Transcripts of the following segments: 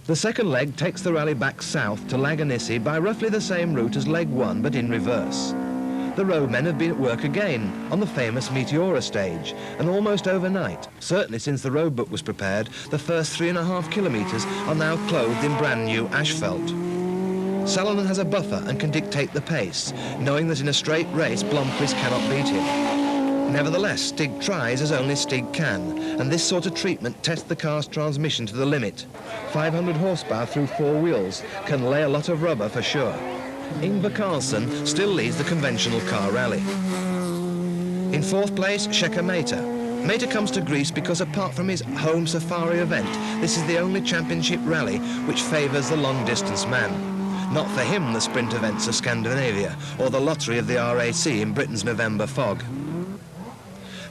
The second leg takes the rally back south to Laganissi by roughly the same route as leg 1, but in reverse. The roadmen have been at work again on the famous Meteora stage, and almost overnight, certainly since the road book was prepared, the first 3.5 kilometres are now clothed in brand new asphalt. Salonen has a buffer and can dictate the pace, knowing that in a straight race Blomqvist cannot beat him. Nevertheless, Stig tries as only Stig can, and this sort of treatment tests the car's transmission to the limit. 500 horsepower through 4 wheels can lay a lot of rubber for sure. Ingvar Carlsson still leads the conventional car rally. In 4th place, Shekhar Mehta. Mehta comes to Greece because apart from his home safari event, this is the only championship rally which favours the long-distance man. Not for him the sprint events of Scandinavia, or the lottery of the RAC in Britain's November fog.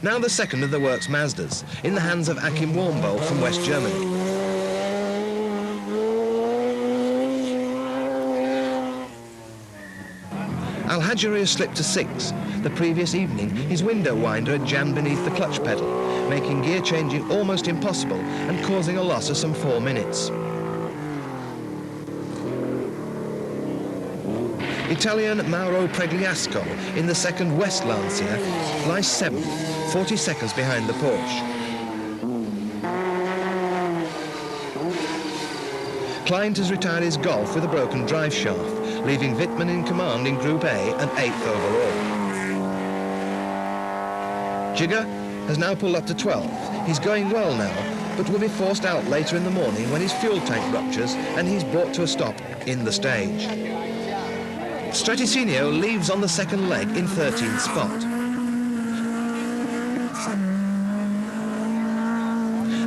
Now the second of the works Mazdas, in the hands of Achim Warmbold from West Germany. Al-Hajjari has slipped to 6th. The previous evening, his window winder had jammed beneath the clutch pedal, making gear changing almost impossible and causing a loss of some 4 minutes. Italian Mauro Pregliasco in the second West Lancia lies 7th, 40 seconds behind the Porsche. Kleint has retired his Golf with a broken drive shaft, leaving Wittmann in command in Group A and 8th overall. Jigger has now pulled up to 12th. He's going well now, but will be forced out later in the morning when his fuel tank ruptures and he's brought to a stop in the stage. Straticinio leaves on the second leg in 13th spot.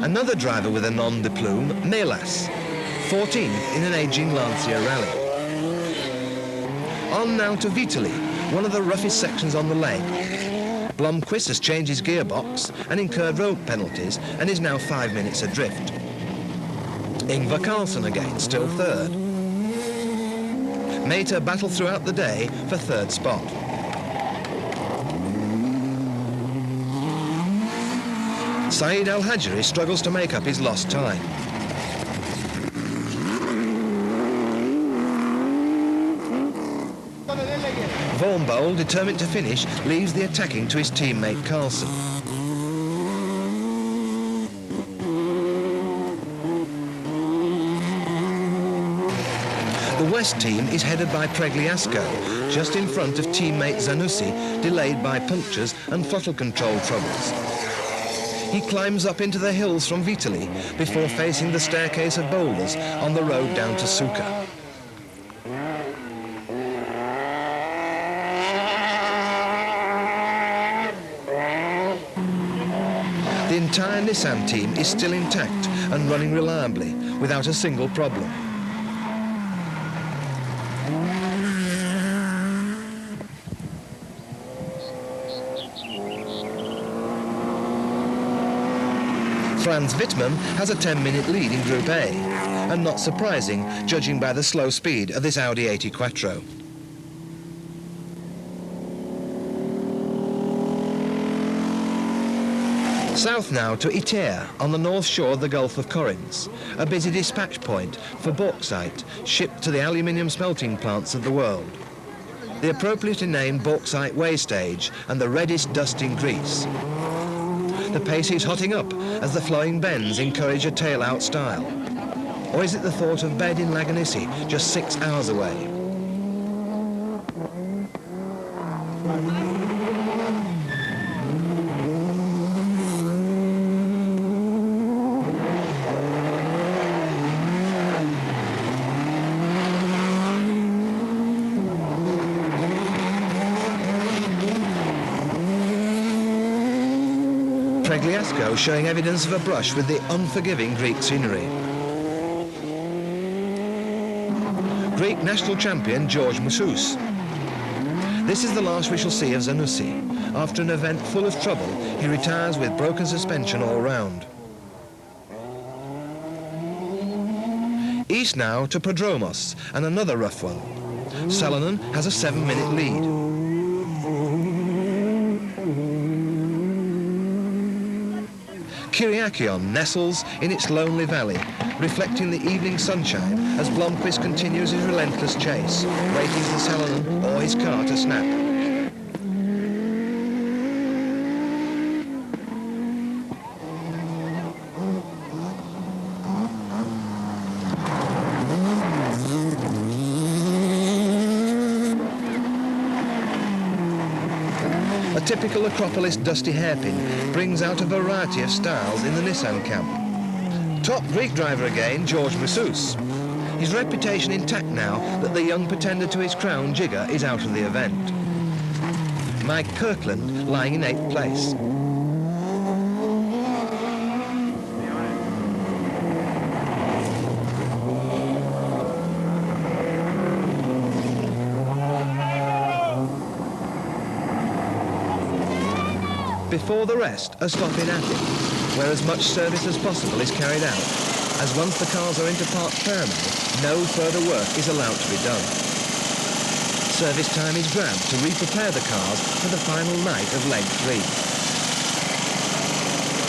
Another driver with a nom de plume, Melas, 14th in an aging Lancia rally. On now to Vitali, one of the roughest sections on the leg. Blomqvist has changed his gearbox and incurred road penalties and is now 5 minutes adrift. Ingvar Carlsson again, still 3rd. Mehta battled throughout the day for 3rd spot. Saeed Al-Hajjari struggles to make up his lost time. Warmbold, determined to finish, leaves the attacking to his teammate Carlsson. The West team is headed by Pregliasco, just in front of teammate Zanussi, delayed by punctures and throttle control troubles. He climbs up into the hills from Vitali before facing the staircase of boulders on the road down to Suka. The entire Nissan team is still intact and running reliably, without a single problem. Franz Wittmann has a 10-minute lead in Group A, and not surprising, judging by the slow speed of this Audi 80 Quattro. South now to Iter, on the north shore of the Gulf of Corinth, a busy dispatch point for bauxite shipped to the aluminium smelting plants of the world. The appropriately named bauxite way stage and the reddest dust in Greece. The pace is hotting up as the flowing bends encourage a tail-out style. Or is it the thought of bed in Laganissi, just 6 hours away? Pregliasco showing evidence of a brush with the unforgiving Greek scenery. Greek national champion George Moussous. This is the last we shall see of Zanussi. After an event full of trouble, he retires with broken suspension all round. East now to Prodromos, and another rough one. Salonen has a 7-minute lead. Kyriakion nestles in its lonely valley, reflecting the evening sunshine as Blomqvist continues his relentless chase, waiting for Salonen or his car to snap. A typical Acropolis dusty hairpin brings out a variety of styles in the Nissan camp. Top Greek driver again, George Moussous. His reputation intact now that the young pretender to his crown, Jigger, is out of the event. Mike Kirkland lying in 8th place. Before the rest, a stop in Athens, where as much service as possible is carried out, as once the cars are into Part2, no further work is allowed to be done. Service time is grabbed to re-prepare the cars for the final night of leg 3.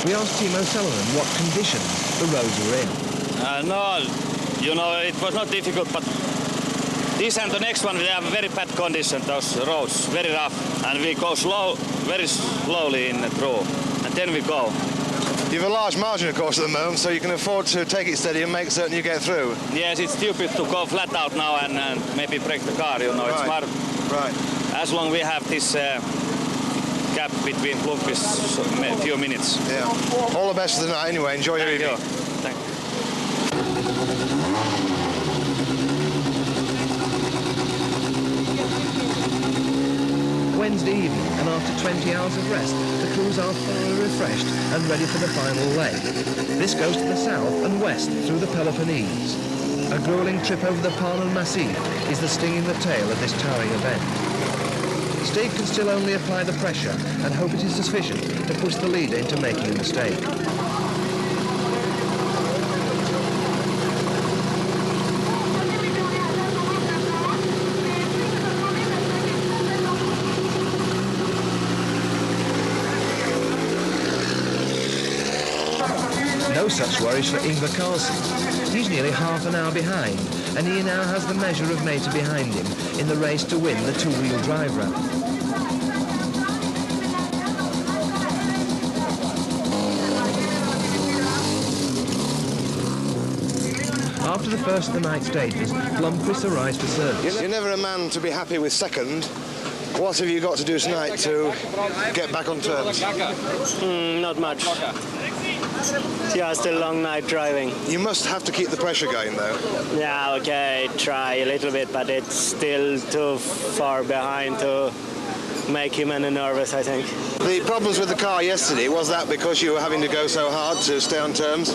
We asked Timo Salonen what conditions the roads were in. No, you know, it was not difficult, but this and the next one, they have very bad condition, those roads, very rough, and we go very slowly in through, and then we go. You have a large margin, of course, at the moment, so you can afford to take it steady and make certain you get through. Yes, it's stupid to go flat out now and maybe break the car, you know. Right. It's smart. Right. As long as we have this gap between Blomqvist, a few minutes. Yeah. All the best for the night anyway. Enjoy your evening. Thank you. Wednesday evening, and after 20 hours of rest, the crews are thoroughly refreshed and ready for the final leg. This goes to the south and west through the Peloponnese. A grueling trip over the Parnon Massif is the sting in the tail of this towering event. Steve can still only apply the pressure and hope it is sufficient to push the leader into making a mistake. No such worries for Ingvar Carlsen. He's nearly half an hour behind, and he now has the measure of Meta behind him in the race to win the two-wheel drive rally. After the first of the night stages, Blomqvist arrives for service. You're never a man to be happy with second. What have you got to do tonight to get back on terms? Not much. Just a long night driving. You must have to keep the pressure going, though. Yeah, okay, try a little bit, but it's still too far behind to make him any nervous, I think. The problems with the car yesterday, was that because you were having to go so hard to stay on terms?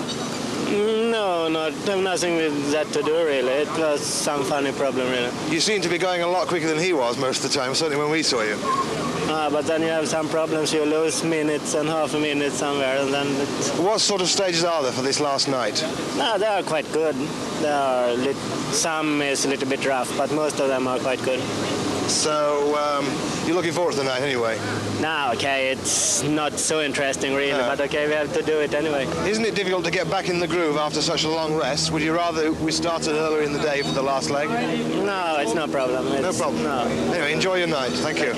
No, nothing with that to do, really. It was some funny problem, really. You seem to be going a lot quicker than he was most of the time, certainly when we saw you. But then you have some problems. You lose minutes and half a minute somewhere, and then... What sort of stages are there for this last night? No, they are quite good. Some is a little bit rough, but most of them are quite good. So, you're looking forward to the night anyway? No, okay, it's not so interesting really, but okay, we have to do it anyway. Isn't it difficult to get back in the groove after such a long rest? Would you rather we started earlier in the day for the last leg? No, it's no problem. No problem? No. Anyway, enjoy your night. Thank you.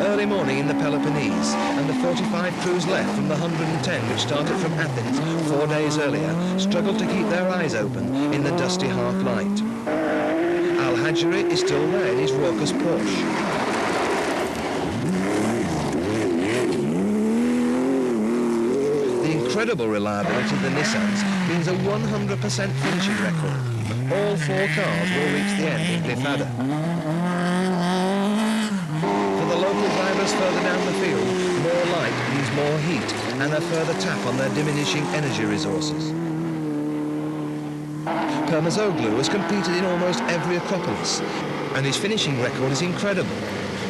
Early morning in the Peloponnese, and the 45 crews left from the 110 which started from Athens 4 days earlier struggled to keep their eyes open in the dusty half-light. Al-Hajri is still there in his raucous Porsche. The incredible reliability of the Nissans means a 100% finishing record. All 4 cars will reach the end in Glyfada. For the local drivers further down the field, more light means more heat and a further tap on their diminishing energy resources. Permazoglu has competed in almost every Acropolis, and his finishing record is incredible.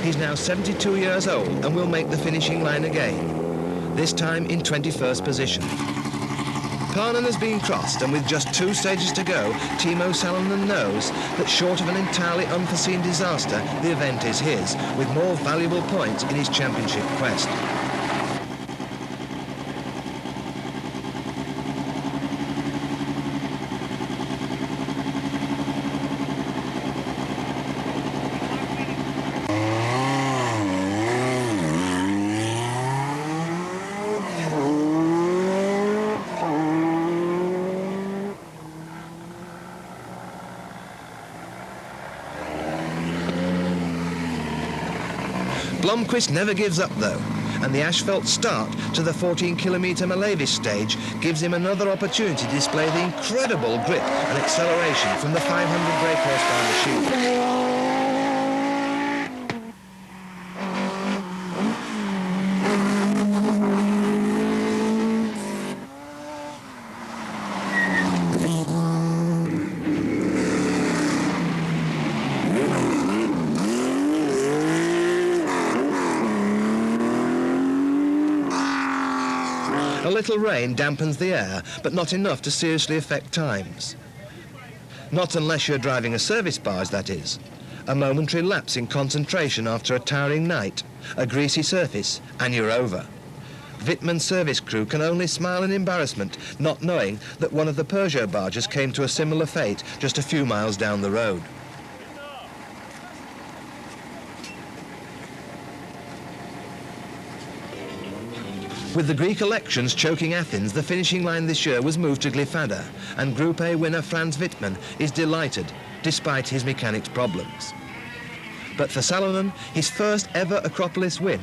He's now 72 years old and will make the finishing line again, this time in 21st position. Parnon has been crossed, and with just 2 stages to go, Timo Salonen knows that short of an entirely unforeseen disaster, the event is his, with more valuable points in his championship quest. Blomqvist never gives up though, and the asphalt start to the 14-kilometre Malavis stage gives him another opportunity to display the incredible grip and acceleration from the 500 brake horsepower machine. A little rain dampens the air, but not enough to seriously affect times. Not unless you're driving a service barge, that is. A momentary lapse in concentration after a tiring night, a greasy surface, and you're over. Wittmann's service crew can only smile in embarrassment, not knowing that one of the Peugeot barges came to a similar fate just a few miles down the road. With the Greek elections choking Athens, the finishing line this year was moved to Glyfada, and Group A winner Franz Wittmann is delighted, despite his mechanics problems. But for Salonen, his first ever Acropolis win,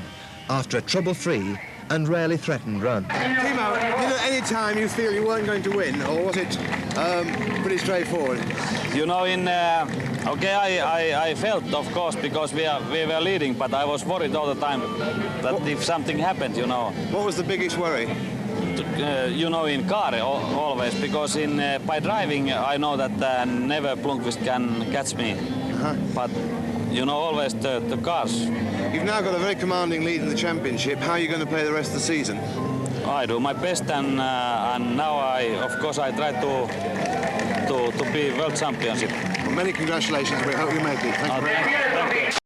after a trouble-free and rarely threatened run. Timo, did at any time you feel you weren't going to win, or was it pretty straightforward? You know, I felt, of course, because we were leading, but I was worried all the time that if something happened, you know. What was the biggest worry? You know, in car always, because by driving I know that never Blomqvist can catch me. But you know, always the cars. You've now got a very commanding lead in the championship. How are you going to play the rest of the season? I do my best, and now of course I try to be world championship. Well, many congratulations. We hope you make it. Thank you very much. Thank you.